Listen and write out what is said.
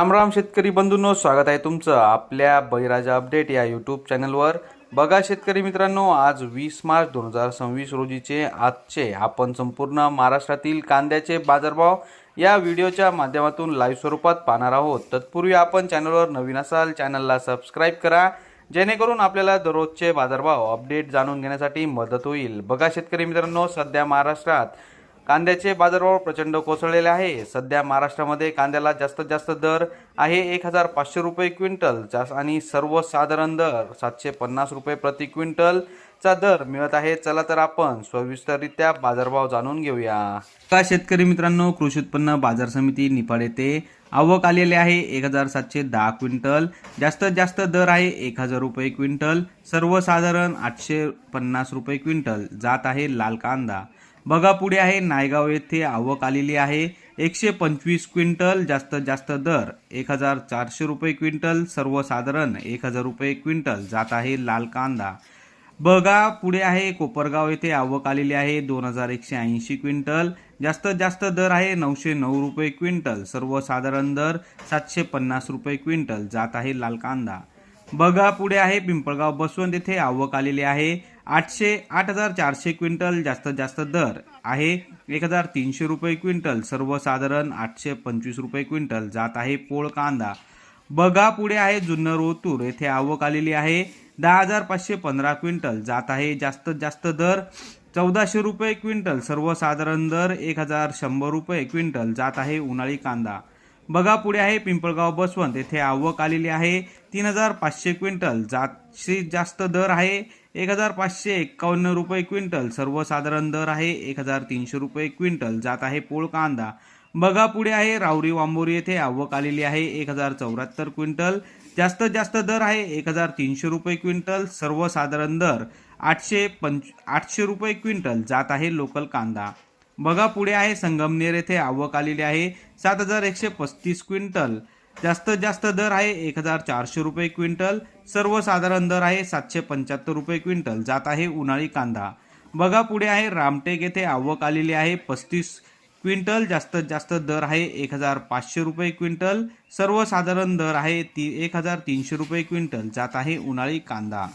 राम राम शेतकरी बंधूंनो, स्वागत आहे तुमचं आपल्या बळीराजा अपडेट या यूट्यूब चॅनलवर। बघा शेतकरी मित्रांनो, आज 20 मार्च 2026 रोजीचे आजचे आपण संपूर्ण महाराष्ट्रातील कांद्याचे बाजारभाव या व्हिडिओच्या माध्यमातून लाईव्ह स्वरूपात पाहणार आहोत। तत्पूर्वी आपण चॅनलवर नवीन असाल चॅनलला सबस्क्राइब करा, जेणेकरून आपल्याला दररोजचे बाजारभाव अपडेट जाणून घेण्यासाठी मदत होईल। बघा शेतकरी मित्रांनो, सध्या महाराष्ट्रात कांद्याचे बाजारभाव प्रचंड कोसळलेले आहे। सध्या महाराष्ट्रामध्ये कांद्याला जास्तीत जास्त दर आहे 1500 रुपये क्विंटल आणि सर्वसाधारण दर 750 रुपये प्रति क्विंटल चा दर मिळत आहे। चला तर आपण सविस्तररित्या बाजारभाव जाणून घेऊया। का शेतकरी मित्रांनो, कृषी उत्पन्न बाजार समिती निफाड येथे आवक आलेले आहे 1710 क्विंटल। जास्तीत जास्त दर आहे 1000 रुपये क्विंटल, सर्वसाधारण 850 रुपये क्विंटल जात आहे लाल कांदा। बघा पुढे आहे नायगाव येथे आवक आलेली आहे 125 क्विंटल। जास्तीत जास्त दर 1400 रुपये क्विंटल, सर्वसाधारण 1000 रुपये क्विंटल जात आहे लाल कांदा। बघा पुढे आहे कोपरगाव येथे आवक आलेली आहे 2180 क्विंटल। जास्तीत जास्त दर आहे 909 रुपये क्विंटल, सर्वसाधारण दर 750 रुपये क्विंटल जात आहे लाल कांदा। बघा पुढे आहे पिंपळगाव बसवंत येथे आवक आलेली आहे 8400 क्विंटल। जास्तीत जास्त दर आहे 1300 रुपये क्विंटल, सर्वसाधारण 825 रुपये क्विंटल जात आहे पोळ कांदा। बघा पुढे आहे जुन्नर ओतूर येथे आवक आलेली आहे 10515 क्विंटल। जात आहे जास्तीत जास्त दर 1400 रुपये क्विंटल, सर्वसाधारण दर 1100 रुपये क्विंटल जात आहे उन्हाळी कांदा। बघा पुढे आहे पिंपळगाव बसवंत येथे आवक आलेली आहे 3500 क्विंटल। जास्तीत जास्त दर आहे 1551 रुपये क्विंटल, सर्वसाधारण दर आहे 1300 रुपये क्विंटल जात आहे पोळ कांदा। बघा पुढे आहे रावरी वांबोरी येथे आवक आलेली आहे 1074 क्विंटल। जास्तीत जास्त दर आहे 1300 रुपये क्विंटल, सर्वसाधारण दर 800 रुपये क्विंटल जात आहे लोकल कांदा। बघा पुढे आहे संगमनेर येथे आवक आलेली आहे 7135 क्विंटल। जास्तीत जास्त दर आहे 1400 रुपये क्विंटल, सर्वसाधारण दर आहे 775 रुपये क्विंटल जात आहे उन्हाळी कांदा। बघा पुढे आहे रामटेक येथे आवक आलेली आहे 35 क्विंटल। जास्तीत जास्त दर आहे 1500 रुपये क्विंटल, सर्वसाधारण दर आहे 1300 रुपये क्विंटल जात आहे उन्हाळी कांदा।